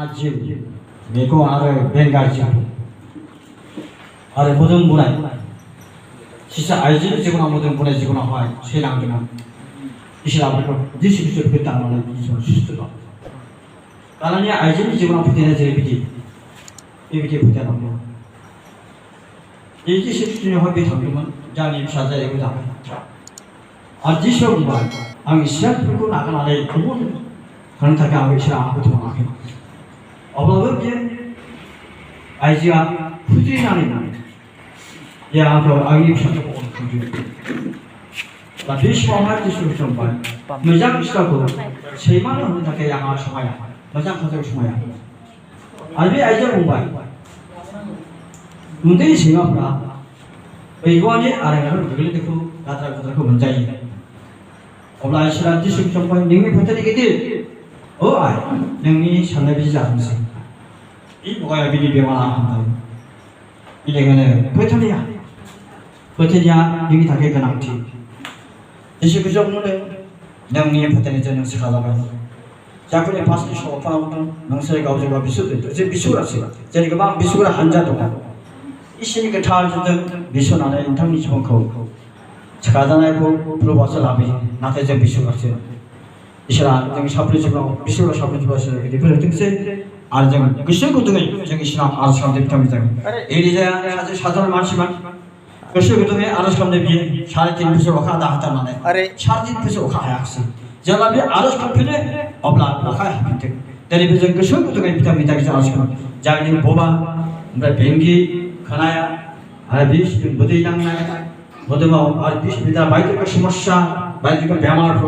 아주 메고 아래 뱅가지 아래 모든 분에 진짜 알지를 지거나 모든 분에 지거나 화 세랑기나 이시라고 디시비스 그땅을 이소 수스가 나는 알지를 지거나 부대는 제비디 이비디 부대는 이지 십주년 화비 정도면 장님 사자에 그다 아지셔 뭐 아니 시작 풀고 나가나래 그분 그런 타게 하고 싫어하고 도망가게 어버게 아이지가 후진하는 야, 그 아기 피하고 오는 거지. 나 비시방 할 짓을 좀 봐. 매장 시작고 세만 원 하게 양아 소마야. 매장 가서 소마야. 아니 아이저 공부해. 문제이 생각보다 이거니 아래가는 그걸 듣고 나타나 그 문제이. 올라 시간 짓을 좀 봐. 능이 버티게 아이 능이 산내비지 않으세요. 이 뭐가 여기 병원 한다. 이래가는 버티냐. 버티냐 여기 다게 그나티. 이시 그 정도는 능이 버티는 저는 스카다가. 자꾸에 파스티 쇼파우는 능서에 가오지가 미수도 이제 미수라서. 저리가 막 미수라 한자도. 이시니까 차르든 미수 안에 인탕이 좋고. 스카다나고 프로바서 라비 나한테 저 미수라서. 이시라 좀 샤프리지고 미수라 샤프리지고서 이렇게 등세 알정 그 시고등에 저기 신앙 알아서 됩니다. 이리자 사실 사전을 말씀만 그 시고등에 알아서 되비 샤르진 비서 가다 하다만에 샤르진 비서 가야지. 저라비 알아서 편에 없라 가야 돼. 데리비전 그 시고등에 비타민이 알아서 자기 보바 뭐 뱅기 가나야 아비스 무대장나 모두가 아비스비다 바이트가 심었샤 바이트가 배마를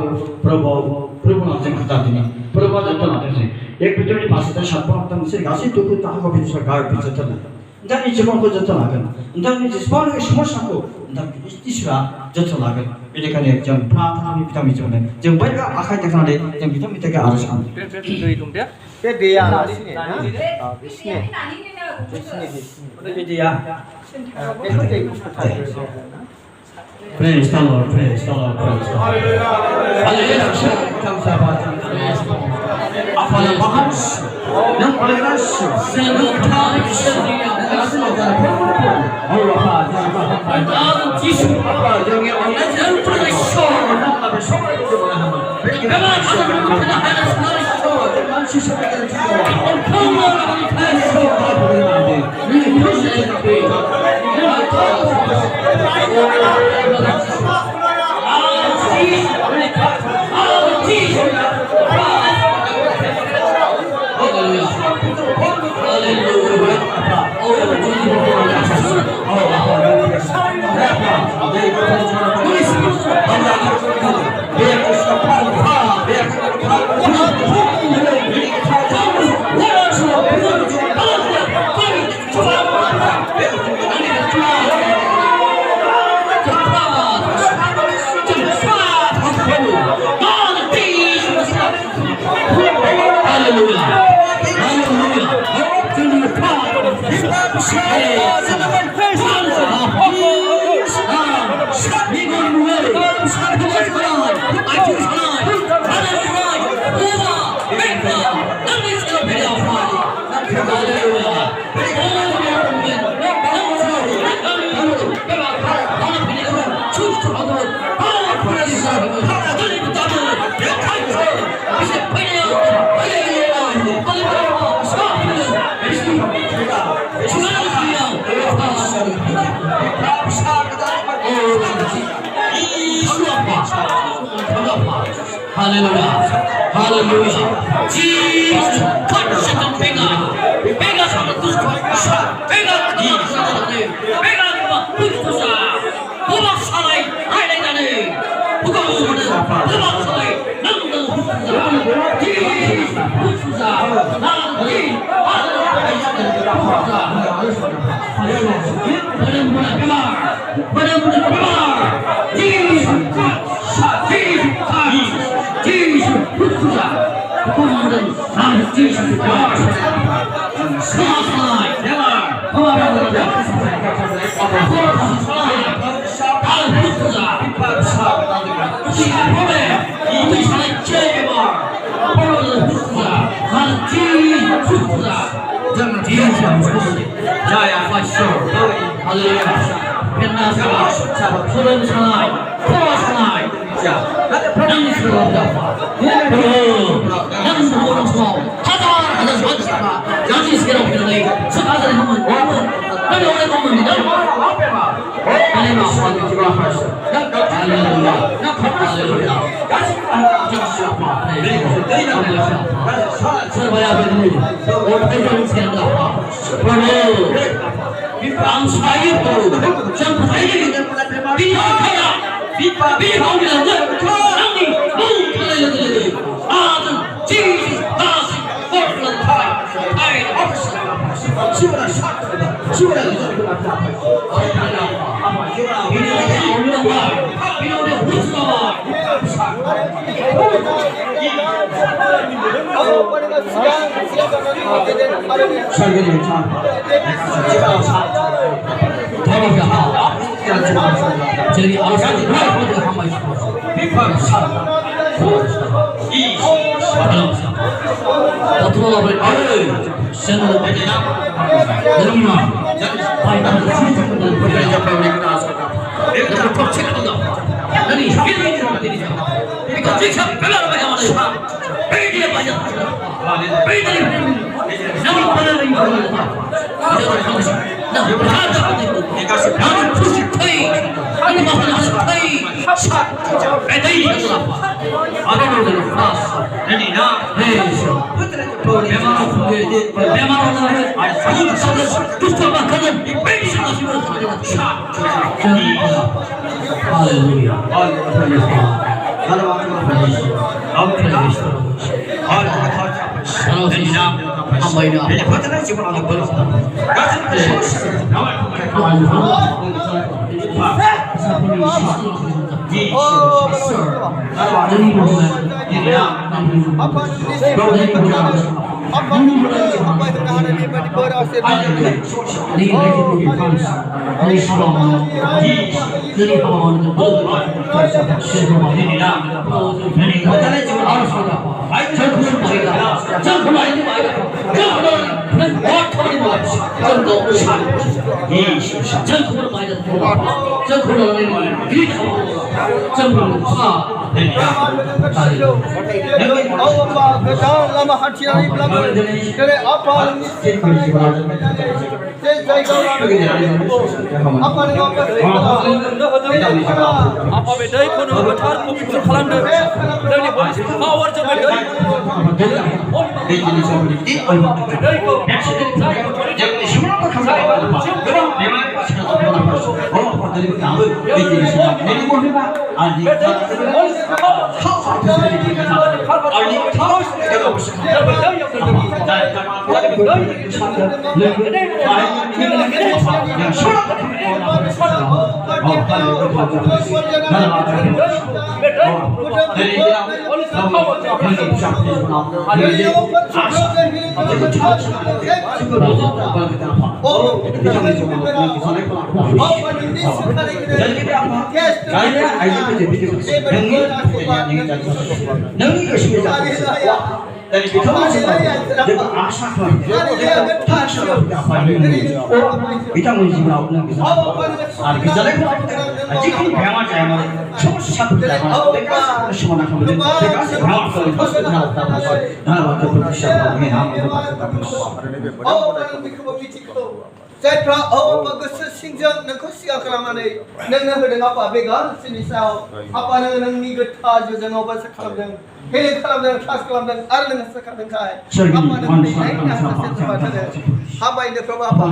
프로보 나좀 갖다 드니 프로보도 또 나더니 एक बिटोरी भाषा शास्त्र तम से गासी तो कुछ ताको भी सरकार भी जतन इंदानी जीवन को जतन लागन इंदानी जिस्पान के समस्या को इंदानी इस्तिसरा जतन लागन बेनिखायनो जों प्रार्थनानि बिथांनि जोंने जों बायगा आखाइ देखानानै जों बिथांनि थाखाय आरज खालामो दै दं दे बे दैया लासिने ना बिसिने बे दैया Praise the Lord, praise the Lord, praise the Lord. Hallelujah. Apa yang bahas? Yang paling rasul. Hallelujah. Hallelujah. Jesus, God, shut up, beggar. Beggar, shut up, beggar, beggar, Putusa, Puma Salai, Islandane, Puka, Puma Salai, Nanda Putusa, Jesus, Putusa, Nandi, Jesus, 할렐루야. 빛나 사나이, 소름 사나이, 포화 사나이. 자, 나는 수고한다. 나는 모르는 수고. 하자 수고한다. 양심 새로 피는 애. 수가자리 한번 나는 오래 겁니다. 나는 마음을 기가 하시오. 할렐루야. 할렐루야. 설봐야 되는 오래된 생각. 바로 방사이도 전부 달리기는 비하야. 비하오면 당리 무탈레르 아들 지지 다시 포플런 타이 없어. 시원한 샷. 시원한 저기 아우사지 라이브가 한 마디 싶었어. 비파를 살아. 이 사람사. 어토로를 아유. 쟤는 내가 너무나 바이다는 진짜는 그래 잡아 우리 나서. 내가 top 체크한다. 너니 필리핀으로 때리자. 이거 직접 별로 많이 하면 베이디에 빠져. 베이디에 너무 빠르는 이거 이제는 당신 나 하자. 나는 푸시 테이. 아니 마찬가지 테이. 샷. 베이디 이거 나빠. 아베로들 플러스. 내리나. 헤이쇼. 메마로는 아니 사진 두스터만 가는 베이디가 힘으로 가져가. 샷. 할렐루야. 나는 왕과 하나님 dari kita masih dengan asa kan kita menjadi orang yang bisa kita lagi jika memang jangan cuma satu jangan mereka semua nak kemudian mereka semua kalau dan waktu persiapan ini Saya pra bagus singjang nang khusyuk kelamane nang hedeng apa begal sini sao apa nang ni getha jo jang apa sakam jang hele kalam jang khas kalam jang ar nang sakam jang kai apa nang ni nang sakam jang apa ini prabha apa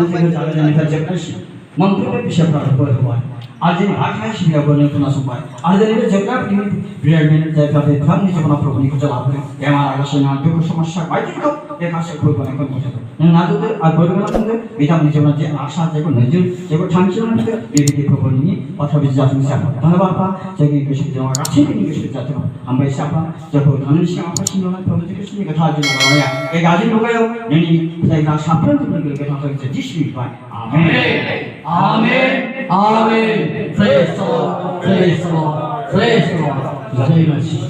Mengapa bisa berbuat? Azin akhirnya sih boleh pun asumpai. Azin itu jaga ini biar minat jaga deh. Kami cuma perlu ni kerja apa? Yang mana rasanya tu semasa baik itu. Yang kasih kau boleh kau macam tu. Yang nanti tu agar mana tu kita ni cuma jaga asa jaga nujul jaga tangsil nanti. Ini kau boleh ni atau bisa jadi siapa? Tanpa apa? Jaga kisah jaga kasih ni kisah jaga. Ambil siapa? Jaga tangan siapa sih orang perlu jaga sini kita jaga orang ya. Azin juga yo. Ini kita siapa tu perlu kita jaga jadi siapa? Amin. Amen. Amen. Praise the Lord. Praise the Lord. Praise the Lord. Jai Masihi.